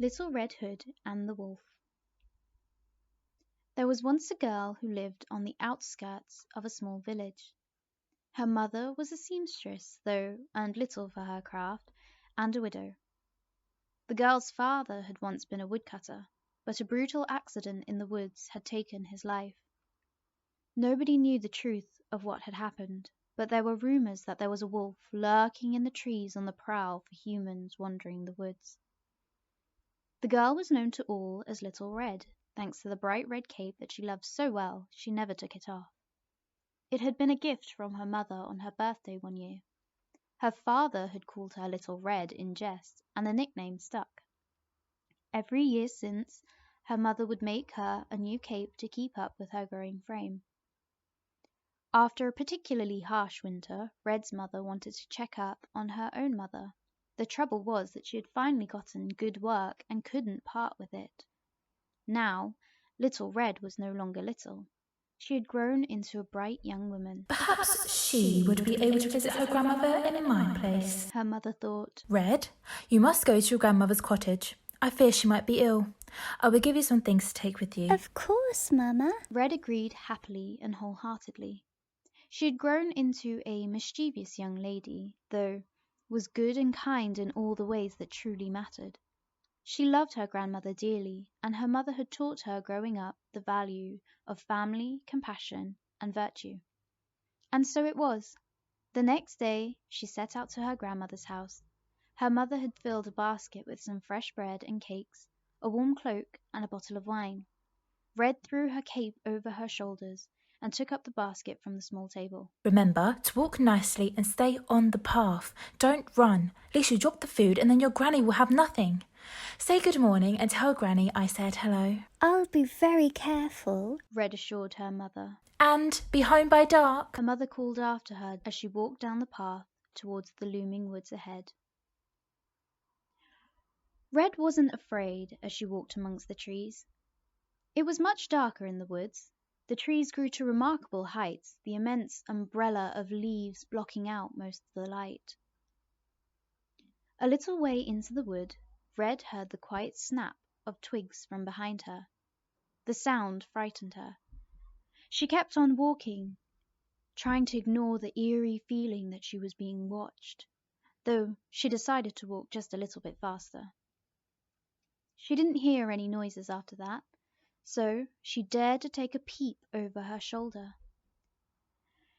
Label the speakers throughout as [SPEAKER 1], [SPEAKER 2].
[SPEAKER 1] Little Red Hood and the Wolf. There was once a girl who lived on the outskirts of a small village. Her mother was a seamstress, though earned little for her craft, and a widow. The girl's father had once been a woodcutter, but a brutal accident in the woods had taken his life. Nobody knew the truth of what had happened, but there were rumors that there was a wolf lurking in the trees on the prowl for humans wandering the woods. The girl was known to all as Little Red, thanks to the bright red cape that she loved so well she never took it off. It had been a gift from her mother on her birthday one year. Her father had called her Little Red in jest, and the nickname stuck. Every year since, her mother would make her a new cape to keep up with her growing frame. After a particularly harsh winter, Red's mother wanted to check up on her own mother. The trouble was that she had finally gotten good work and couldn't part with it. Now, Little Red was no longer little. She had grown into a bright young woman.
[SPEAKER 2] Perhaps she would be able to visit her grandmother in my place,
[SPEAKER 1] her mother thought.
[SPEAKER 2] Red, you must go to your grandmother's cottage. I fear she might be ill. I will give you some things to take with you.
[SPEAKER 3] Of course, Mama.
[SPEAKER 1] Red agreed happily and wholeheartedly. She had grown into a mischievous young lady, though was good and kind in all the ways that truly mattered. She loved her grandmother dearly, and her mother had taught her growing up the value of family, compassion, and virtue. And so it was. The next day she set out to her grandmother's house. Her mother had filled a basket with some fresh bread and cakes, a warm cloak, and a bottle of wine. Red threw her cape over her shoulders and took up the basket from the small table.
[SPEAKER 2] Remember to walk nicely and stay on the path. Don't run, lest you drop the food and then your granny will have nothing. Say good morning and tell Granny I said hello.
[SPEAKER 3] I'll be very careful,
[SPEAKER 1] Red assured her mother.
[SPEAKER 2] And be home by dark.
[SPEAKER 1] Her mother called after her as she walked down the path towards the looming woods ahead. Red wasn't afraid as she walked amongst the trees. It was much darker in the woods. The trees grew to remarkable heights, the immense umbrella of leaves blocking out most of the light. A little way into the wood, Red heard the quiet snap of twigs from behind her. The sound frightened her. She kept on walking, trying to ignore the eerie feeling that she was being watched, though she decided to walk just a little bit faster. She didn't hear any noises after that, so she dared to take a peep over her shoulder.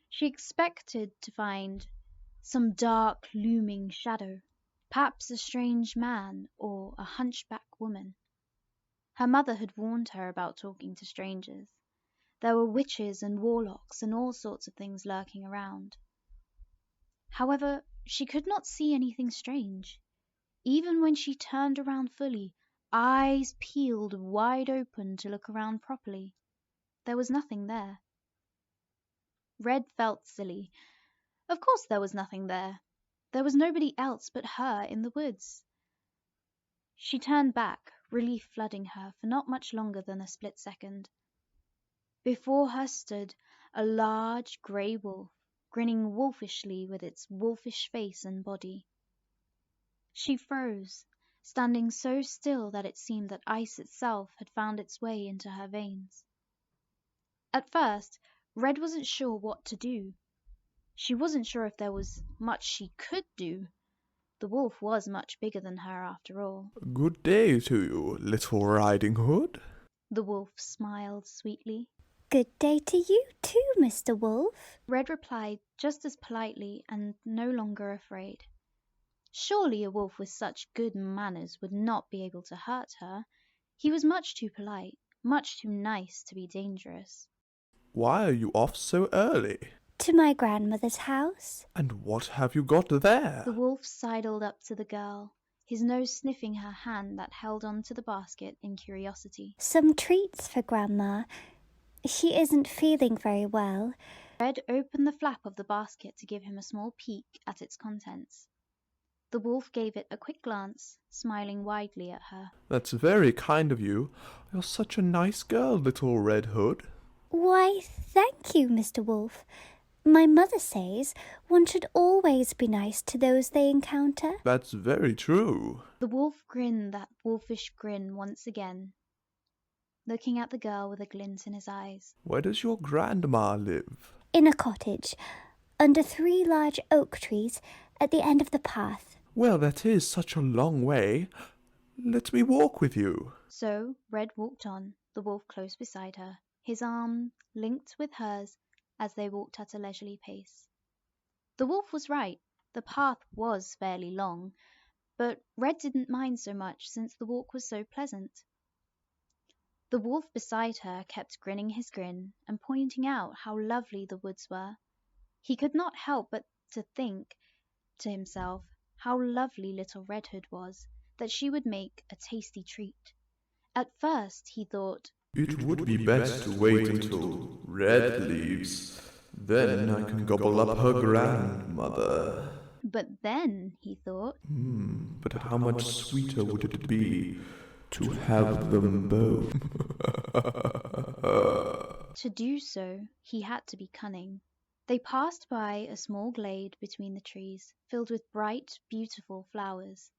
[SPEAKER 1] She expected to find some dark, looming shadow, perhaps a strange man or a hunchback woman. Her mother had warned her about talking to strangers. There were witches and warlocks and all sorts of things lurking around. However, she could not see anything strange. Even when she turned around fully, eyes peeled wide open to look around properly, there was nothing there. Red felt silly. Of course there was nothing there. There was nobody else but her in the woods. She turned back, relief flooding her for not much longer than a split second. Before her stood a large grey wolf, grinning wolfishly with its wolfish face and body. She froze, standing so still that it seemed that ice itself had found its way into her veins. At first, Red wasn't sure what to do. She wasn't sure if there was much she could do. The wolf was much bigger than her after all.
[SPEAKER 4] Good day to you, Little Riding Hood.
[SPEAKER 1] The wolf smiled sweetly.
[SPEAKER 3] Good day to you too, Mr. Wolf.
[SPEAKER 1] Red replied just as politely and no longer afraid. Surely a wolf with such good manners would not be able to hurt her. He was much too polite, much too nice to be dangerous.
[SPEAKER 4] Why are you off so early?
[SPEAKER 3] To my grandmother's house.
[SPEAKER 4] And what have you got there?
[SPEAKER 1] The wolf sidled up to the girl, his nose sniffing her hand that held on to the basket in curiosity.
[SPEAKER 3] Some treats for Grandma. She isn't feeling very well.
[SPEAKER 1] Red opened the flap of the basket to give him a small peek at its contents. The wolf gave it a quick glance, smiling widely at her.
[SPEAKER 4] That's very kind of you. You're such a nice girl, Little Red Hood.
[SPEAKER 3] Why, thank you, Mr. Wolf. My mother says one should always be nice to those they encounter.
[SPEAKER 4] That's very true.
[SPEAKER 1] The wolf grinned that wolfish grin once again, looking at the girl with a glint in his eyes.
[SPEAKER 4] Where does your grandma live?
[SPEAKER 3] In a cottage, under 3 large oak trees at the end of the path.
[SPEAKER 4] Well, that is such a long way. Let me walk with you.
[SPEAKER 1] So Red walked on, the wolf close beside her, his arm linked with hers as they walked at a leisurely pace. The wolf was right. The path was fairly long, but Red didn't mind so much since the walk was so pleasant. The wolf beside her kept grinning his grin and pointing out how lovely the woods were. He could not help but to think to himself how lovely little Red Hood was, that she would make a tasty treat. At first he thought,
[SPEAKER 4] It would be best to wait until Red leaves. Then I can gobble up her grandmother.
[SPEAKER 1] but then he thought,
[SPEAKER 4] But how much sweeter would it be to have them both?
[SPEAKER 1] to do so he had to be cunning. They passed by a small glade between the trees, filled with bright, beautiful flowers.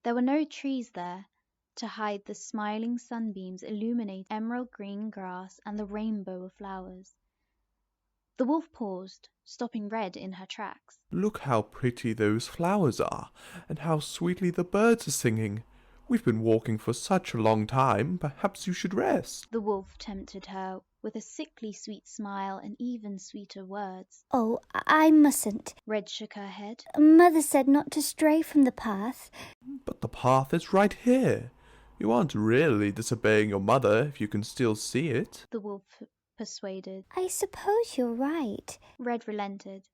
[SPEAKER 1] There were no trees there to hide the smiling sunbeams illuminate emerald green grass and the rainbow of flowers. The wolf paused, stopping Red in her tracks.
[SPEAKER 4] Look how pretty those flowers are, and how sweetly the birds are singing. We've been walking for such a long time. Perhaps you should rest.
[SPEAKER 1] The wolf tempted her with a sickly sweet smile and even sweeter words.
[SPEAKER 3] Oh, I mustn't.
[SPEAKER 1] Red shook her head.
[SPEAKER 3] Mother said not to stray from the path.
[SPEAKER 4] But the path is right here. You aren't really disobeying your mother if you can still see it.
[SPEAKER 1] The wolf persuaded.
[SPEAKER 3] I suppose you're right.
[SPEAKER 1] Red relented.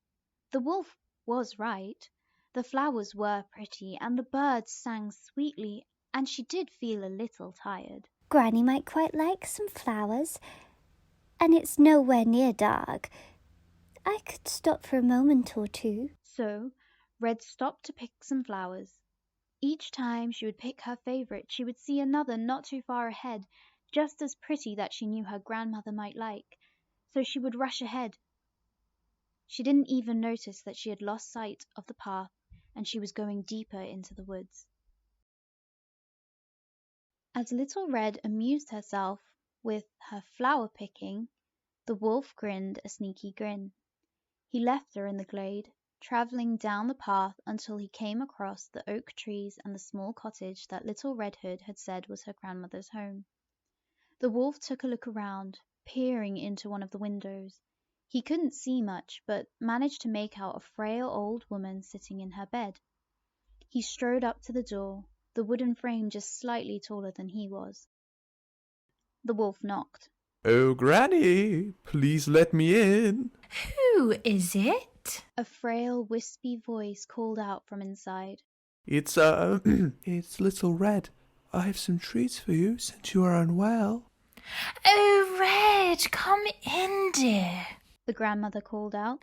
[SPEAKER 1] The wolf was right. The flowers were pretty and the birds sang sweetly, and she did feel a little tired.
[SPEAKER 3] Granny might quite like some flowers, and it's nowhere near dark. I could stop for a moment or two.
[SPEAKER 1] So Red stopped to pick some flowers. Each time she would pick her favorite, she would see another not too far ahead, just as pretty that she knew her grandmother might like, so she would rush ahead. She didn't even notice that she had lost sight of the path and she was going deeper into the woods. As Little Red amused herself with her flower picking, the wolf grinned a sneaky grin. He left her in the glade, travelling down the path until he came across the oak trees and the small cottage that Little Red Hood had said was her grandmother's home. The wolf took a look around, peering into one of the windows. He couldn't see much, but managed to make out a frail old woman sitting in her bed. He strode up to the door, the wooden frame just slightly taller than he was. The wolf knocked.
[SPEAKER 4] Oh, Granny, please let me in.
[SPEAKER 2] Who is it?
[SPEAKER 1] A frail, wispy voice called out from inside.
[SPEAKER 4] It's, it's Little Red. I have some treats for you since you are unwell.
[SPEAKER 2] Oh, Red, come in, dear.
[SPEAKER 1] The grandmother called out.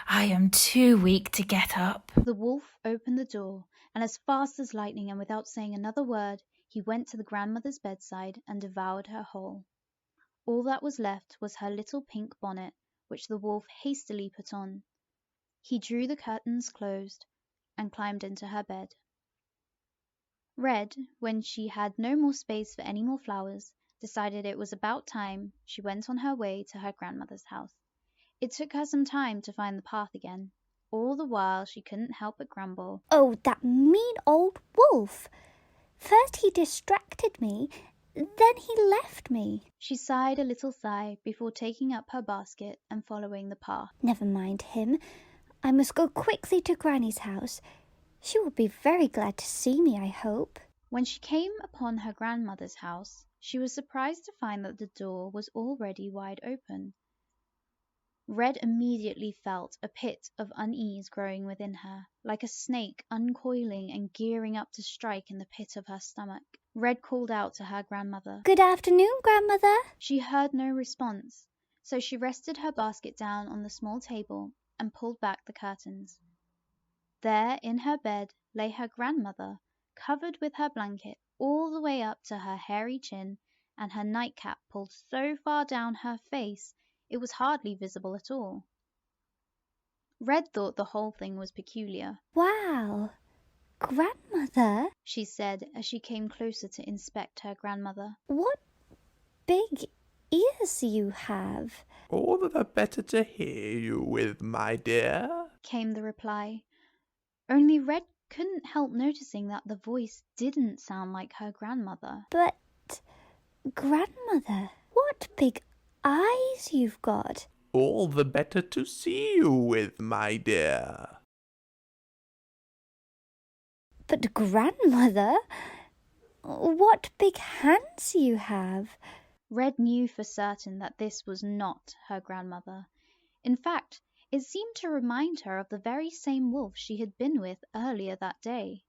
[SPEAKER 2] I am too weak to get up.
[SPEAKER 1] The wolf opened the door, and as fast as lightning and without saying another word, he went to the grandmother's bedside and devoured her whole. All that was left was her little pink bonnet, which the wolf hastily put on. He drew the curtains closed and climbed into her bed. Red, when she had no more space for any more flowers, decided it was about time she went on her way to her grandmother's house. It took her some time to find the path again. All the while she couldn't help but grumble.
[SPEAKER 3] Oh, that mean old wolf! First he distracted me, then he left me.
[SPEAKER 1] She sighed a little sigh before taking up her basket and following the path.
[SPEAKER 3] Never mind him. I must go quickly to Granny's house. She will be very glad to see me, I hope.
[SPEAKER 1] When she came upon her grandmother's house, she was surprised to find that the door was already wide open. Red immediately felt a pit of unease growing within her, like a snake uncoiling and gearing up to strike in the pit of her stomach. Red called out to her grandmother.
[SPEAKER 3] Good afternoon, Grandmother.
[SPEAKER 1] She heard no response, so she rested her basket down on the small table and pulled back the curtains. There in her bed lay her grandmother, covered with her blanket all the way up to her hairy chin, and her nightcap pulled so far down her face it was hardly visible at all. Red thought the whole thing was peculiar.
[SPEAKER 3] Wow, grandmother,
[SPEAKER 1] She said as she came closer to inspect her grandmother.
[SPEAKER 3] what big ears you have.
[SPEAKER 4] All the better to hear you with, my dear,
[SPEAKER 1] Came the reply. Only Red couldn't help noticing that the voice didn't sound like her grandmother.
[SPEAKER 3] But, grandmother, what big eyes you've got.
[SPEAKER 4] all the better to see you with, my dear.
[SPEAKER 3] But, grandmother, what big hands you have.
[SPEAKER 1] Red knew for certain that this was not her grandmother. In fact, it seemed to remind her of the very same wolf she had been with earlier that day.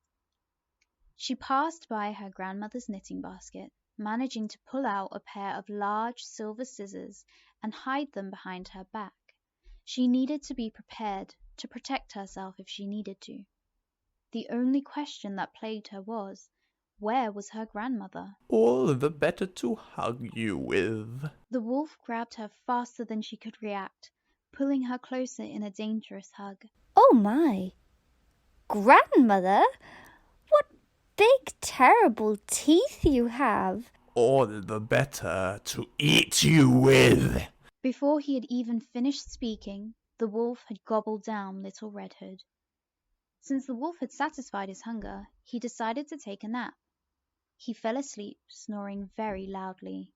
[SPEAKER 1] She passed by her grandmother's knitting basket, managing to pull out a pair of large silver scissors and hide them behind her back. She needed to be prepared to protect herself if she needed to. The only question that plagued her was, where was her grandmother?
[SPEAKER 4] All the better to hug you with.
[SPEAKER 1] The wolf grabbed her faster than she could react, pulling her closer in a dangerous hug.
[SPEAKER 3] Oh my! Grandmother, what big terrible teeth you have.
[SPEAKER 4] All the better to eat you with.
[SPEAKER 1] Before he had even finished speaking, the wolf had gobbled down Little Red Hood. Since the wolf had satisfied his hunger, he decided to take a nap. He fell asleep, snoring very loudly.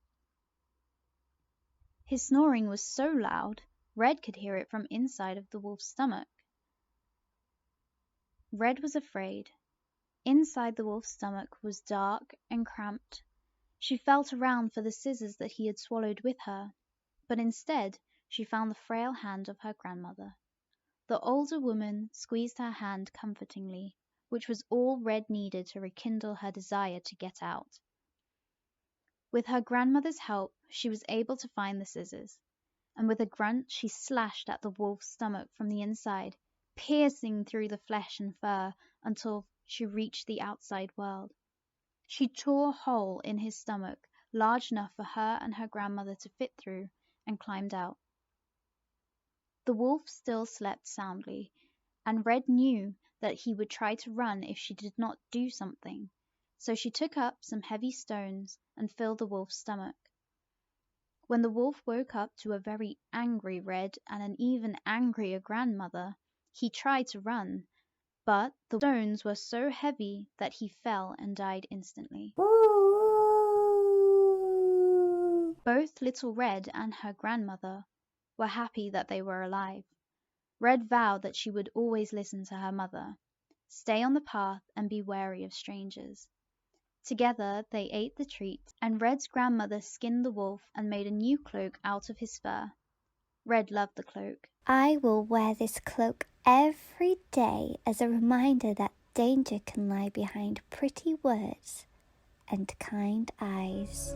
[SPEAKER 1] His snoring was so loud, Red could hear it from inside of the wolf's stomach. Red was afraid. Inside the wolf's stomach was dark and cramped. She felt around for the scissors that he had swallowed with her, but instead she found the frail hand of her grandmother. The older woman squeezed her hand comfortingly, which was all Red needed to rekindle her desire to get out. With her grandmother's help, she was able to find the scissors, and with a grunt she slashed at the wolf's stomach from the inside, piercing through the flesh and fur until she reached the outside world. She tore a hole in his stomach large enough for her and her grandmother to fit through and climbed out. The wolf still slept soundly, and Red knew that he would try to run if she did not do something, so she took up some heavy stones and filled the wolf's stomach. When the wolf woke up to a very angry Red and an even angrier grandmother, he tried to run, but the stones were so heavy that he fell and died instantly. Both Little Red and her grandmother were happy that they were alive. Red vowed that she would always listen to her mother, stay on the path and be wary of strangers. Together they ate the treat, and Red's grandmother skinned the wolf and made a new cloak out of his fur. Red loved the cloak.
[SPEAKER 3] I will wear this cloak every day as a reminder that danger can lie behind pretty words and kind eyes.